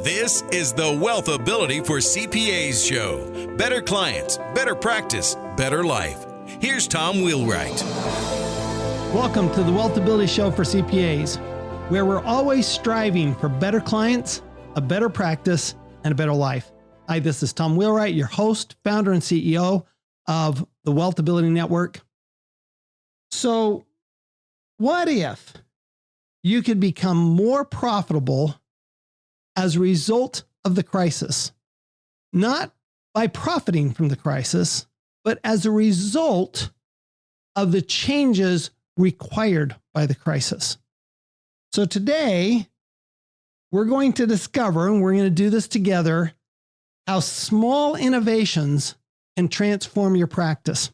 This is the Wealth Ability for CPAs show. Better clients, better practice, better life. Here's Tom Wheelwright. Welcome to the Wealth Ability Show for CPAs, where we're always striving for better clients, a better practice, and a better life. Hi, this is Tom Wheelwright, your host, founder, and CEO of the Wealth Ability Network. So, what if you could become more profitable as a result of the crisis? Not by profiting from the crisis, but as a result of the changes required by the crisis. So today, we're going to discover, and we're going to do this together, how small innovations can transform your practice.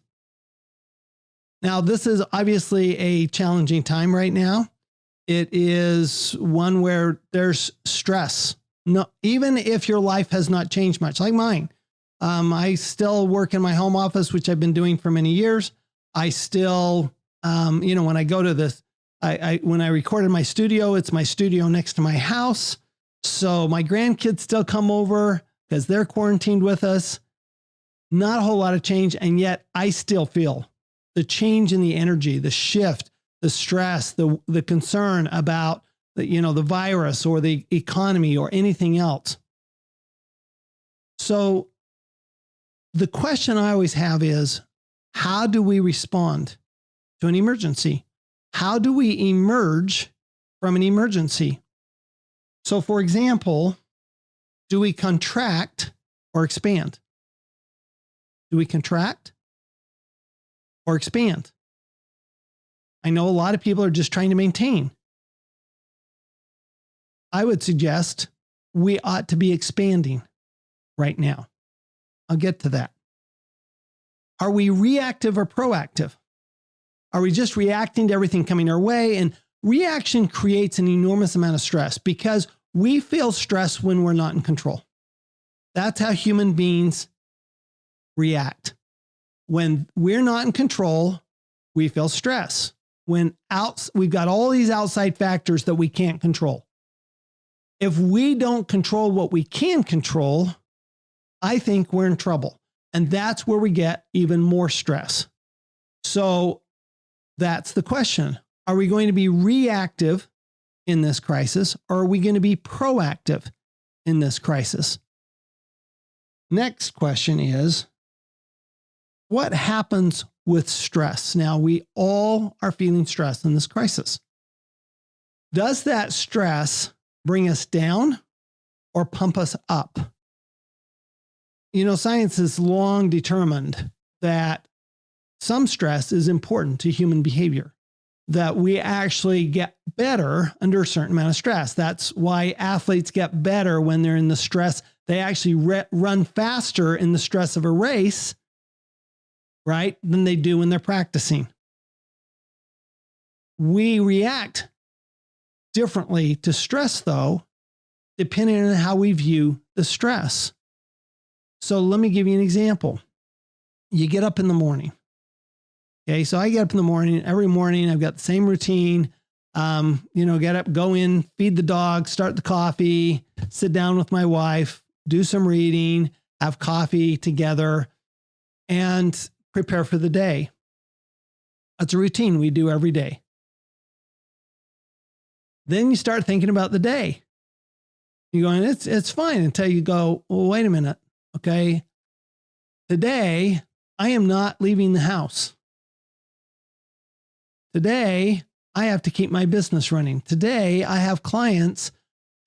Now, this is obviously a challenging time right now. It is one where there's stress. No, even if your life has not changed much, like mine. I still work in my home office, which I've been doing for many years. I still, when I go to this, when I record in my studio, it's my studio next to my house. So my grandkids still come over because they're quarantined with us. Not a whole lot of change. And yet I still feel the change in the energy, the shift, the stress, the concern about the virus or the economy or anything else. So the question I always have is, how do we respond to an emergency? How do we emerge from an emergency? So for example, do we contract or expand? Do we contract or expand? I know a lot of people are just trying to maintain. I would suggest we ought to be expanding right now. I'll get to that. Are we reactive or proactive? Are we just reacting to everything coming our way? And reaction creates an enormous amount of stress because we feel stress when we're not in control. That's how human beings react. When we're not in control, we feel stress. We've got all these outside factors that we can't control. If we don't control what we can control, I think we're in trouble. And that's where we get even more stress. So that's the question. Are we going to be reactive in this crisis, or are we going to be proactive in this crisis? Next question is, what happens with stress? Now, we all are feeling stress in this crisis. Does that stress bring us down or pump us up? Science has long determined that some stress is important to human behavior, that we actually get better under a certain amount of stress. That's why athletes get better when they're in the stress. They actually run faster in the stress of a race, right, than they do when they're practicing. We react differently to stress, though, depending on how we view the stress. So let me give you an example. You get up in the morning. Okay, so I get up in the morning. Every morning I've got the same routine. Get up, go in, feed the dog, start the coffee, sit down with my wife, do some reading, have coffee together, and prepare for the day. That's a routine we do every day. Then you start thinking about the day. You're going, it's fine, until you go, well, wait a minute. Okay. Today, I am not leaving the house. Today, I have to keep my business running. Today, I have clients.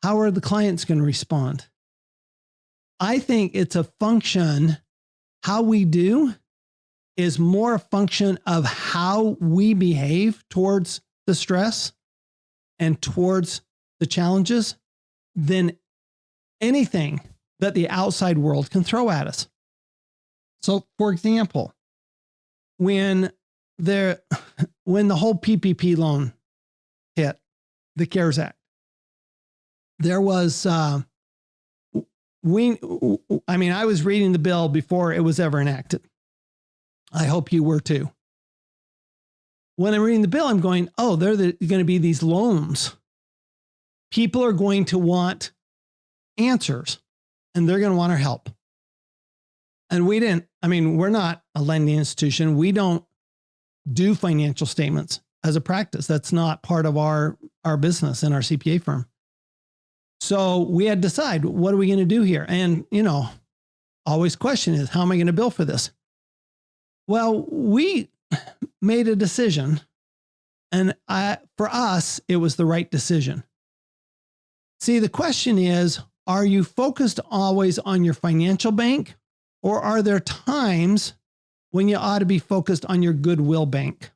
How are the clients going to respond? I think it's a function. How we do is more a function of how we behave towards the stress and towards the challenges than anything that the outside world can throw at us. So, for example, when the whole PPP loan hit, the CARES Act, there was, I was reading the bill before it was ever enacted. I hope you were too. When I'm reading the bill, I'm going, oh, there are going to be these loans. People are going to want answers and they're going to want our help. And we're not a lending institution. We don't do financial statements as a practice. That's not part of our business in our CPA firm. So we had to decide, what are we going to do here? And, always question is, how am I going to bill for this? Well, we made a decision, and for us, it was the right decision. See, the question is, are you focused always on your financial bank, or are there times when you ought to be focused on your goodwill bank?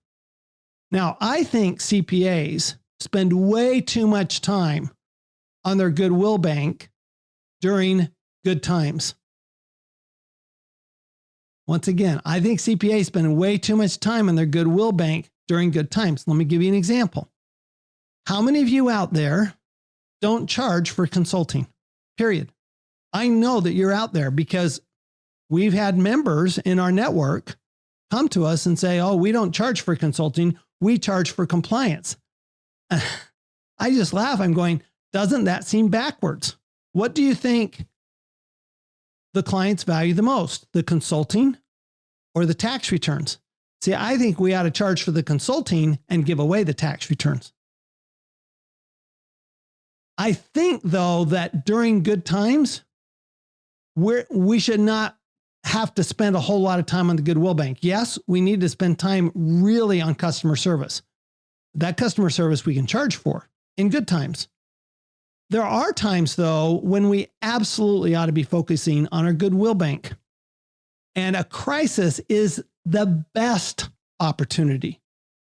Now, I think CPAs spend way too much time on their goodwill bank during good times. Once again, I think CPAs spend way too much time on their goodwill bank during good times. Let me give you an example. How many of you out there don't charge for consulting? Period. I know that you're out there because we've had members in our network come to us and say, oh, we don't charge for consulting. We charge for compliance. I just laugh. I'm going, doesn't that seem backwards? What do you think the clients value the most, the consulting or the tax returns? See, I think we ought to charge for the consulting and give away the tax returns. I think, though, that during good times, we should not have to spend a whole lot of time on the goodwill bank. Yes, we need to spend time really on customer service. That customer service we can charge for in good times. There are times, though, when we absolutely ought to be focusing on our goodwill bank. And a crisis is the best opportunity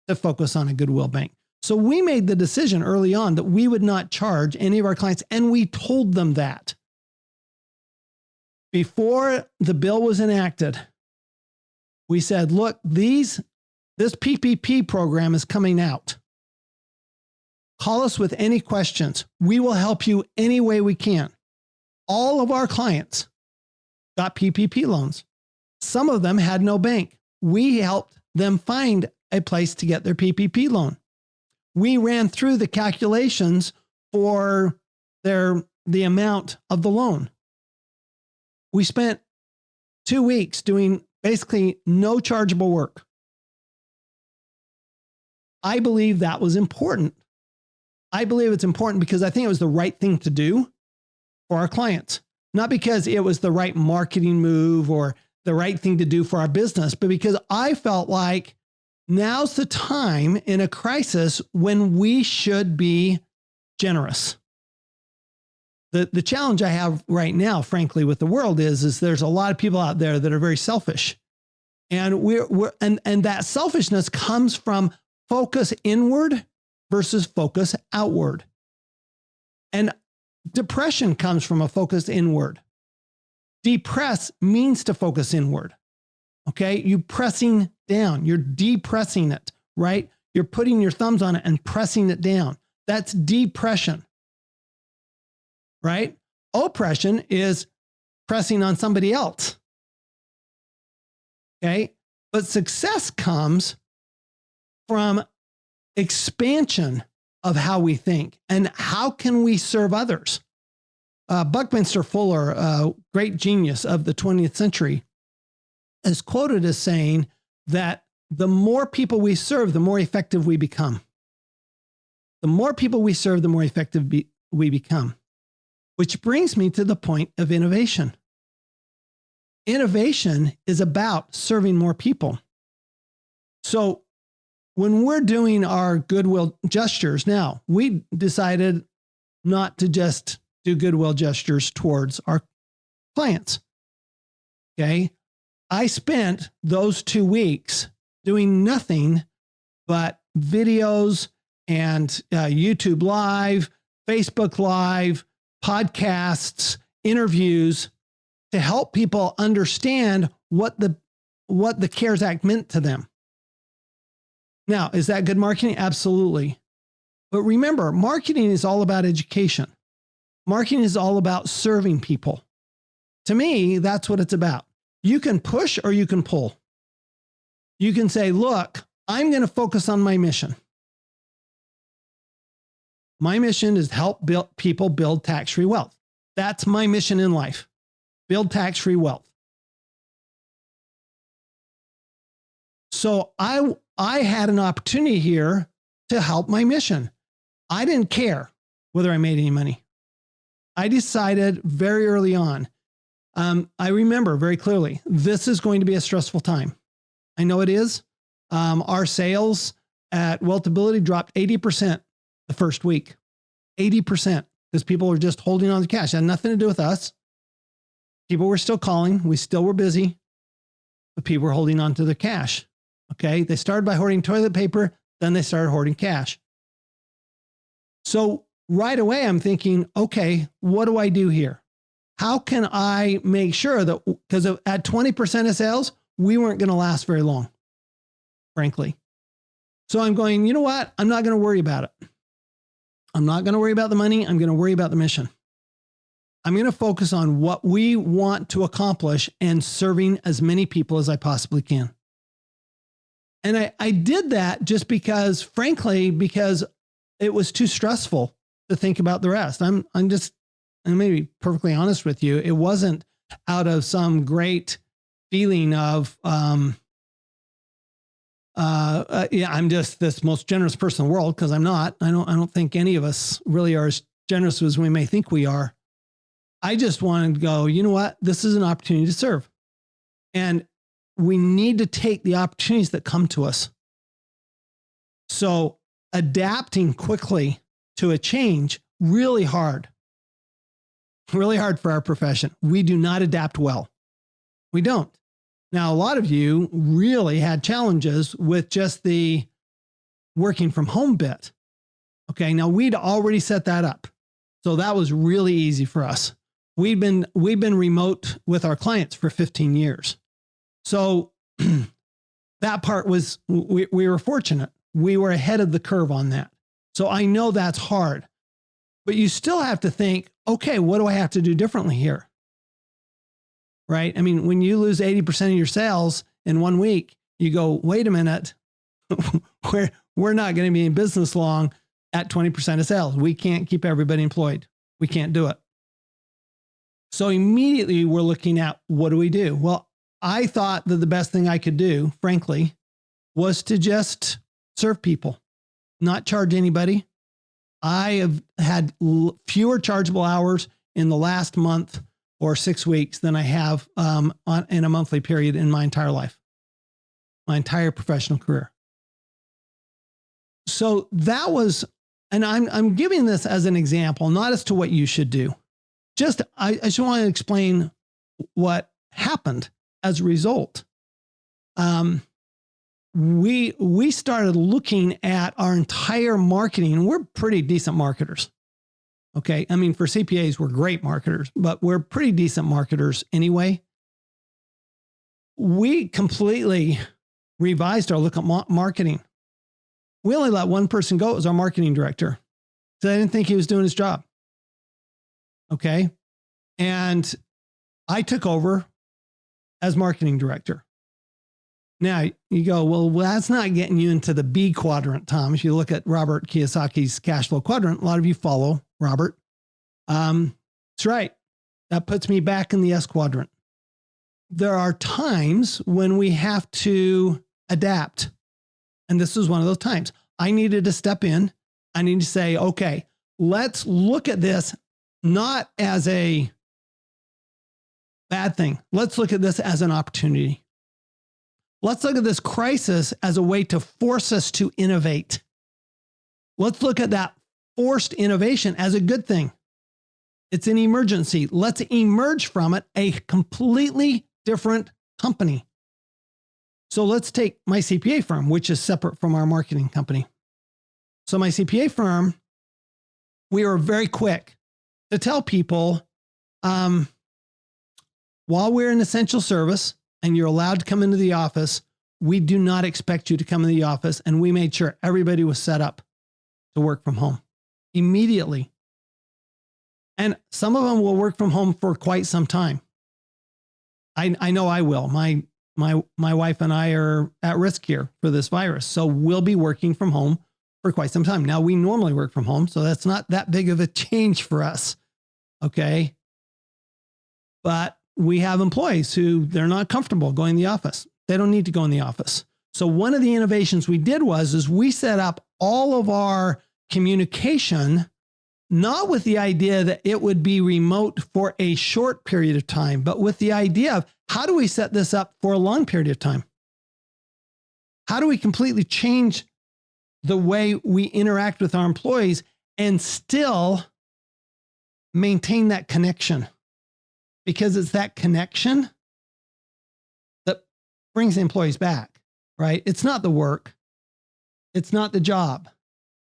to focus on a goodwill bank. So we made the decision early on that we would not charge any of our clients, and we told them that. Before the bill was enacted, we said, look, this PPP program is coming out. Call us with any questions. We will help you any way we can. All of our clients got PPP loans. Some of them had no bank. We helped them find a place to get their PPP loan. We ran through the calculations for the amount of the loan. We spent 2 weeks doing basically no chargeable work. I believe that was important. I believe it's important because I think it was the right thing to do for our clients, not because it was the right marketing move or the right thing to do for our business, but because I felt like now's the time in a crisis when we should be generous. The challenge I have right now, frankly, with the world is there's a lot of people out there that are very selfish. And and that selfishness comes from focus inward versus focus outward. And depression comes from a focus inward. Depress means to focus inward. Okay? You pressing down, you're depressing it, right? You're putting your thumbs on it and pressing it down. That's depression, right? Oppression is pressing on somebody else. Okay? But success comes from expansion of how we think and how can we serve others. Buckminster Fuller, a great genius of the 20th century, is quoted as saying that the more people we serve, the more effective we become. The more people we serve, the more effective we become. Which brings me to the point of innovation. Innovation is about serving more people. So when we're doing our goodwill gestures now, we decided not to just do goodwill gestures towards our clients. Okay. I spent those 2 weeks doing nothing but videos and YouTube Live, Facebook Live, podcasts, interviews to help people understand what the CARES Act meant to them. Now, is that good marketing? Absolutely. But remember, marketing is all about education. Marketing is all about serving people. To me, that's what it's about. You can push or you can pull. You can say, look, I'm going to focus on my mission. My mission is to help people build tax-free wealth. That's my mission in life. Build tax-free wealth. So I had an opportunity here to help my mission. I didn't care whether I made any money. I decided very early on, I remember very clearly, this is going to be a stressful time. I know it is. Our sales at Wealthability dropped 80% the first week. 80%, because people were just holding on to cash. It had nothing to do with us. People were still calling. We still were busy, but people were holding on to their cash. Okay. They started by hoarding toilet paper. Then they started hoarding cash. So right away, I'm thinking, okay, what do I do here? How can I make sure that, because at 20% of sales, we weren't going to last very long, frankly. So I'm going, you know what? I'm not going to worry about it. I'm not going to worry about the money. I'm going to worry about the mission. I'm going to focus on what we want to accomplish and serving as many people as I possibly can. And I did that just because, frankly, because it was too stressful to think about the rest. I'm going to be perfectly honest with you. It wasn't out of some great feeling of, I'm just this most generous person in the world, because I'm not. I don't think any of us really are as generous as we may think we are. I just wanted to go, you know what? This is an opportunity to serve. And we need to take the opportunities that come to us. So adapting quickly to a change, really hard for our profession. We do not adapt well. We don't. Now, a lot of you really had challenges with just the working from home bit. Okay. Now we'd already set that up. So that was really easy for us. We've been remote with our clients for 15 years. So that part was, we were fortunate. We were ahead of the curve on that. So I know that's hard, but you still have to think, okay, what do I have to do differently here? Right? I mean, when you lose 80% of your sales in 1 week, you go, wait a minute, we're not going to be in business long at 20% of sales. We can't keep everybody employed. We can't do it. So immediately we're looking at, what do we do? Well, I thought that the best thing I could do, frankly, was to just serve people, not charge anybody. I have had fewer chargeable hours in the last month or 6 weeks than I have in a monthly period in my entire life, my entire professional career. So that was, and I'm giving this as an example, not as to what you should do. I just want to explain what happened as a result. We started looking at our entire marketing, and we're pretty decent marketers. Okay. I mean, for CPAs, we're great marketers, but we're pretty decent marketers anyway. We completely revised our look at marketing. We only let one person go. It was our marketing director. So I didn't think he was doing his job. Okay. And I took over as marketing director. Now you go, well, that's not getting you into the B quadrant, Tom. If you look at Robert Kiyosaki's cash flow quadrant, a lot of you follow Robert. That's right. That puts me back in the S quadrant. There are times when we have to adapt. And this is one of those times. I needed to step in. I need to say, okay, let's look at this not as a bad thing. Let's look at this as an opportunity. Let's look at this crisis as a way to force us to innovate. Let's look at that forced innovation as a good thing. It's an emergency. Let's emerge from it a completely different company. So let's take my CPA firm, which is separate from our marketing company. So my CPA firm, we were very quick to tell people, while we're an essential service and you're allowed to come into the office, we do not expect you to come into the office. And we made sure everybody was set up to work from home immediately. And some of them will work from home for quite some time. I know I will. My wife and I are at risk here for this virus. So we'll be working from home for quite some time. Now we normally work from home, so that's not that big of a change for us. Okay. But we have employees who they're not comfortable going to the office. They don't need to go in the office. So one of the innovations we did is we set up all of our communication, not with the idea that it would be remote for a short period of time, but with the idea of how do we set this up for a long period of time? How do we completely change the way we interact with our employees and still maintain that connection? Because it's that connection that brings the employees back, right? It's not the work. It's not the job.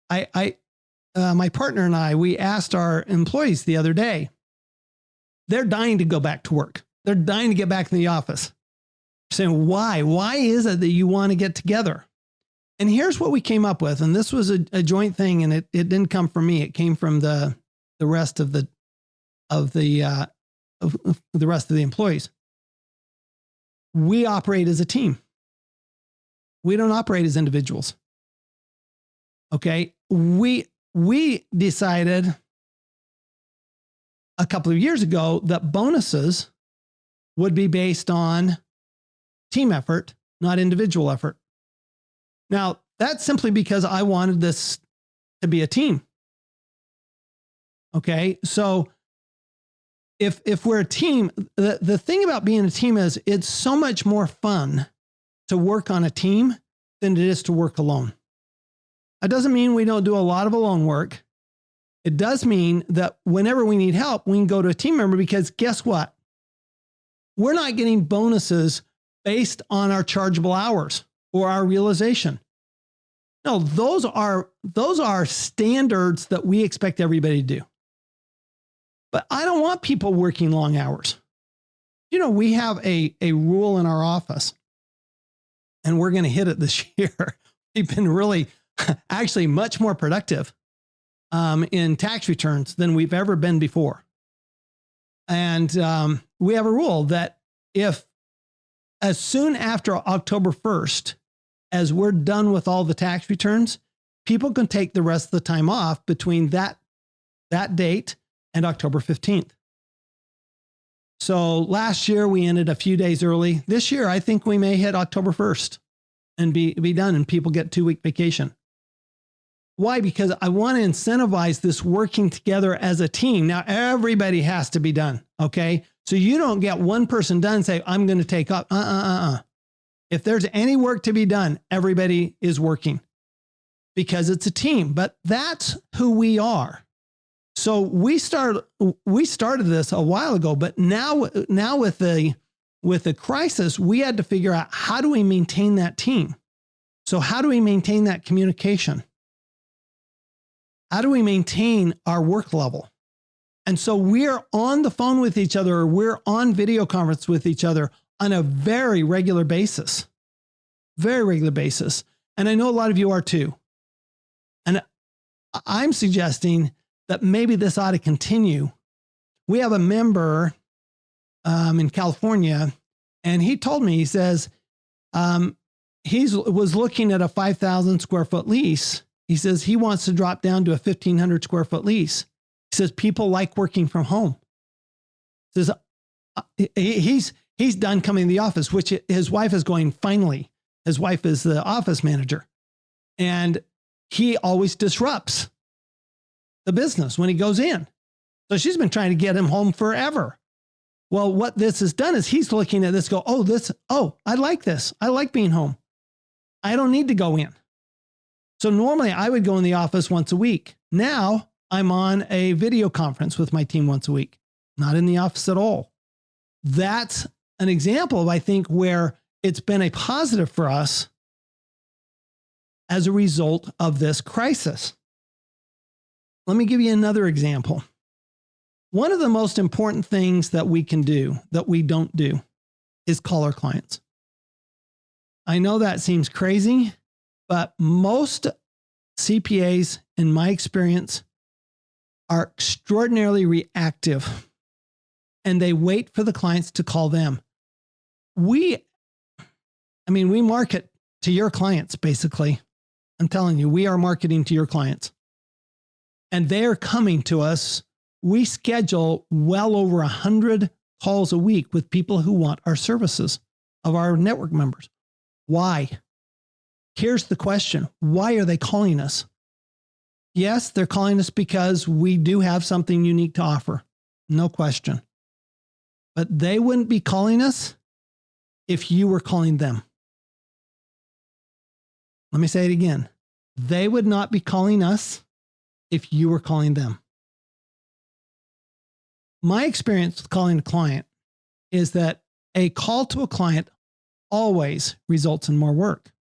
My partner and I, we asked our employees the other day, they're dying to go back to work. They're dying to get back in the office. Saying, why? Why is it that you want to get together? And here's what we came up with. And this was a joint thing, and it didn't come from me. It came from the rest of the rest of the employees. We operate as a team. We don't operate as individuals. Okay. We decided a couple of years ago that bonuses would be based on team effort, not individual effort. Now, that's simply because I wanted this to be a team. Okay. So if we're a team, the thing about being a team is it's so much more fun to work on a team than it is to work alone. That doesn't mean we don't do a lot of alone work. It does mean that whenever we need help, we can go to a team member, because guess what? We're not getting bonuses based on our chargeable hours or our realization. No, those are standards that we expect everybody to do. But I don't want people working long hours. You know, we have a rule in our office, and we're going to hit it this year. We've been really actually much more productive in tax returns than we've ever been before. And we have a rule that if as soon after October 1st, as we're done with all the tax returns, people can take the rest of the time off between that date and October 15th. So last year we ended a few days early. This year, I think we may hit October 1st and be done, and people get 2-week vacation. Why? Because I want to incentivize this working together as a team. Now, everybody has to be done. Okay. So you don't get one person done and say, I'm going to take up. If there's any work to be done, everybody is working because it's a team, but that's who we are. So we started this a while ago, but now with the crisis, we had to figure out, how do we maintain that team? So how do we maintain that communication? How do we maintain our work level? And so we're on the phone with each other, or we're on video conference with each other on a very regular basis. And I know a lot of you are too. And I'm suggesting that maybe this ought to continue. We have a member in California, and he told me, he says, he was looking at a 5,000 square foot lease. He says he wants to drop down to a 1,500 square foot lease. He says people like working from home. He says he's done coming to the office, which his wife is going, finally. His wife is the office manager. And he always disrupts the business when he goes in. So she's been trying to get him home forever. Well, what this has done is he's looking at this, I like this. I like being home. I don't need to go in. So normally I would go in the office once a week. Now I'm on a video conference with my team once a week, not in the office at all. That's an example of, I think, where it's been a positive for us as a result of this crisis. Let me give you another example. One of the most important things that we can do that we don't do is call our clients. I know that seems crazy, but most CPAs, in my experience, are extraordinarily reactive, and they wait for the clients to call them. We market to your clients, basically. I'm telling you, we are marketing to your clients. And they are coming to us. We schedule well over 100 calls a week with people who want our services of our network members. Why? Here's the question. Why are they calling us? Yes, they're calling us because we do have something unique to offer. No question. But they wouldn't be calling us if you were calling them. Let me say it again. They would not be calling us if you were calling them. My experience with calling a client is that a call to a client always results in more work.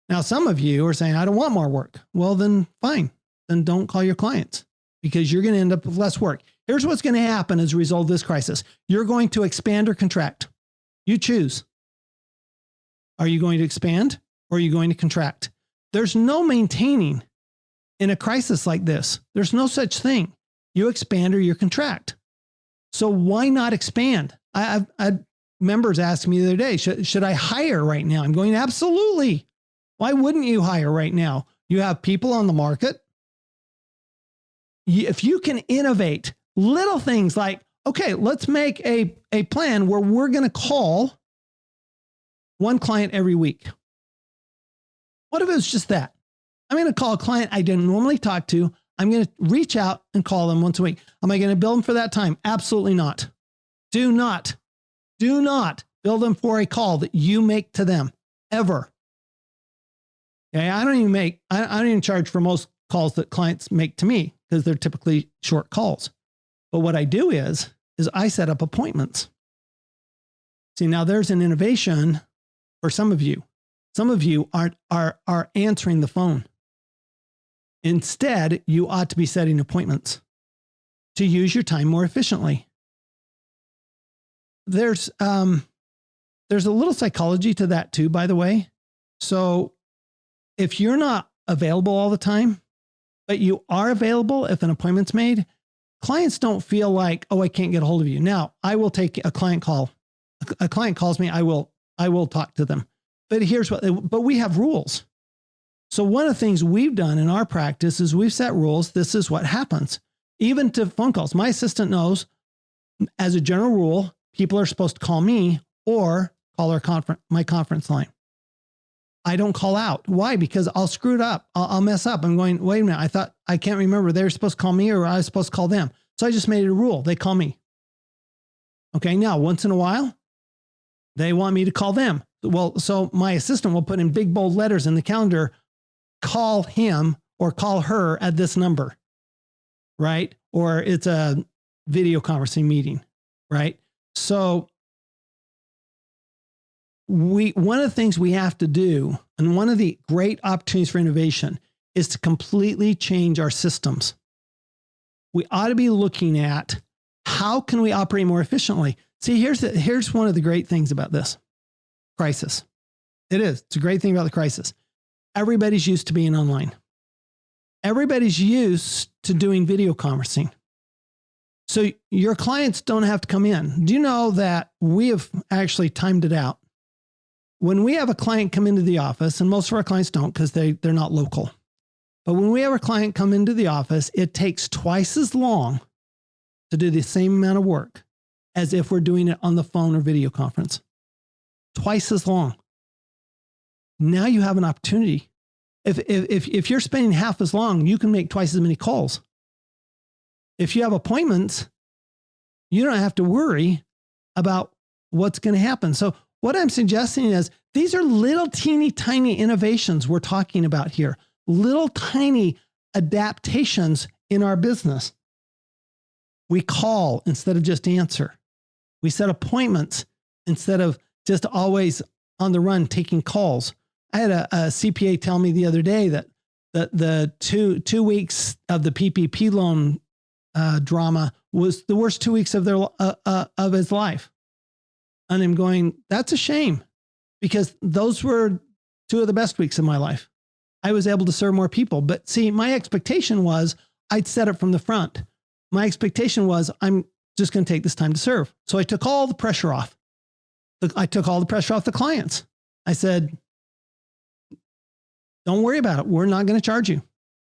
Now, some of you are saying, I don't want more work. Well, then fine. Then don't call your clients because you're going to end up with less work. Here's what's going to happen as a result of this crisis. You're going to expand or contract. You choose. Are you going to expand or are you going to contract? There's no maintaining in a crisis like this. There's no such thing. You expand or you contract. So why not expand? I members asked me the other day, should I hire right now? I'm going, absolutely. Why wouldn't you hire right now? You have people on the market. If you can innovate little things like, okay, let's make a plan where we're going to call one client every week. What if it was just that? I'm going to call a client I didn't normally talk to. I'm going to reach out and call them once a week. Am I going to bill them for that time? Absolutely not. Do not bill them for a call that you make to them ever. Okay, I don't even charge for most calls that clients make to me because they're typically short calls. But what I do is I set up appointments. See, now there's an innovation for some of you. Some of you are answering the phone. Instead, you ought to be setting appointments to use your time more efficiently. There's a little psychology to that too, by the way. So if you're not available all the time, but you are available if an appointment's made, clients don't feel like, oh, I can't get a hold of you. Now, I will take a client call. A client calls me, I will talk to them. But we have rules. So one of the things we've done in our practice is we've set rules. This is what happens. Even to phone calls. My assistant knows, as a general rule, people are supposed to call me or call my conference line. I don't call out. Why? Because I'll screw it up. I'll mess up. I'm going, wait a minute. I can't remember. They were supposed to call me or I was supposed to call them. So I just made it a rule. They call me. Okay. Now, once in a while, they want me to call them. Well, so my assistant will put in big, bold letters in the calendar, call him or call her at this number, right? Or it's a video conferencing meeting, right? So one of the things we have to do, and one of the great opportunities for innovation, is to completely change our systems. We ought to be looking at how can we operate more efficiently. See, here's one of the great things about this crisis. It's a great thing about the crisis. Everybody's used to being online. Everybody's used to doing video conferencing. So your clients don't have to come in. Do you know that we have actually timed it out? When we have a client come into the office, and most of our clients don't because they're not local. But when we have a client come into the office, it takes twice as long to do the same amount of work as if we're doing it on the phone or video conference. Twice as long. Now you have an opportunity. If you're spending half as long, you can make twice as many calls. If you have appointments, you don't have to worry about what's going to happen. So what I'm suggesting is these are little teeny tiny innovations we're talking about here. Little tiny adaptations in our business. We call instead of just answer. We set appointments instead of just always on the run taking calls. I had a CPA tell me the other day that the two weeks of the PPP loan drama was the worst 2 weeks of his life. And I'm going, that's a shame because those were two of the best weeks of my life. I was able to serve more people. But see, my expectation was I'd set it from the front. My expectation was I'm just going to take this time to serve. So I took all the pressure off. I took all the pressure off the clients. I said, don't worry about it. We're not going to charge you.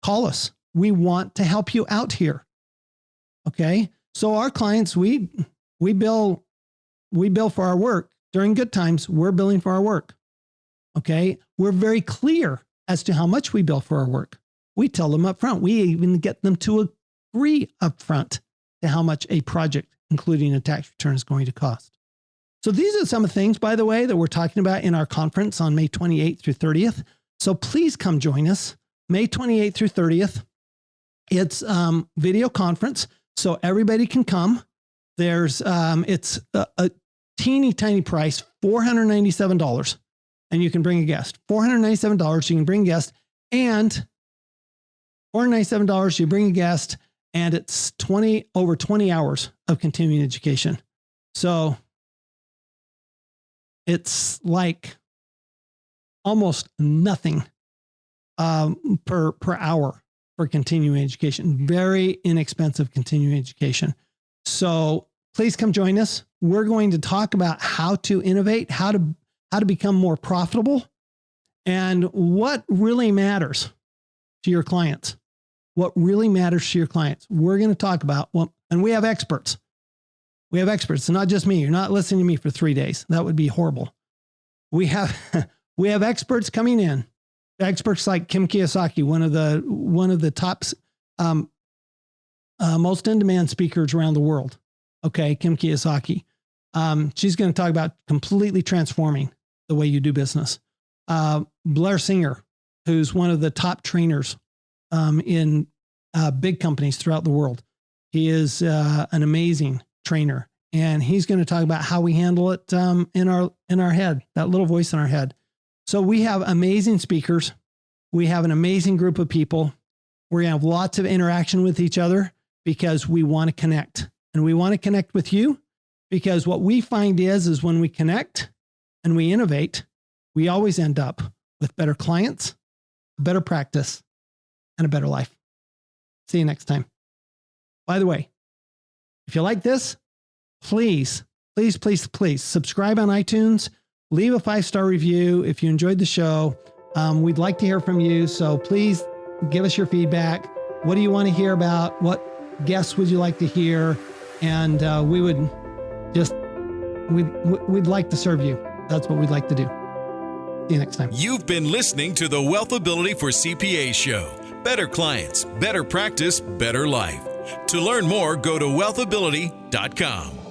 Call us. We want to help you out here. Okay. So our clients, we we bill for our work. During good times, we're billing for our work. Okay. We're very clear as to how much we bill for our work. We tell them up front. We even get them to agree up front to how much a project, including a tax return, is going to cost. So these are some of the things, by the way, that we're talking about in our conference on May 28th through 30th. So please come join us May 28th through 30th. It's video conference, so everybody can come. There's it's a teeny tiny price, $497, and you can bring a guest. $497, you can bring a guest, and $497, you bring a guest, and it's over 20 hours of continuing education. So it's like almost nothing per hour for continuing education. Very inexpensive continuing education. So please come join us. We're going to talk about how to innovate, how to become more profitable, and what really matters to your clients. What really matters to your clients. We're going to talk about, and we have experts. We have experts. It's not just me. You're not listening to me for 3 days. That would be horrible. We have experts coming in. Experts like Kim Kiyosaki, one of the top most in-demand speakers around the world. Okay, Kim Kiyosaki. She's going to talk about completely transforming the way you do business. Blair Singer, who's one of the top trainers in big companies throughout the world. He is an amazing trainer, and he's going to talk about how we handle it in our head, that little voice in our head. So we have amazing speakers. We have an amazing group of people. We're going to have lots of interaction with each other because we want to connect. And we want to connect with you because what we find is when we connect and we innovate, we always end up with better clients, better practice, and a better life. See you next time. By the way, if you like this, please subscribe on iTunes. Leave a 5-star review if you enjoyed the show. We'd like to hear from you. So please give us your feedback. What do you want to hear about? What guests would you like to hear? And we'd like to serve you. That's what we'd like to do. See you next time. You've been listening to the Wealthability for CPAs show. Better clients, better practice, better life. To learn more, go to wealthability.com.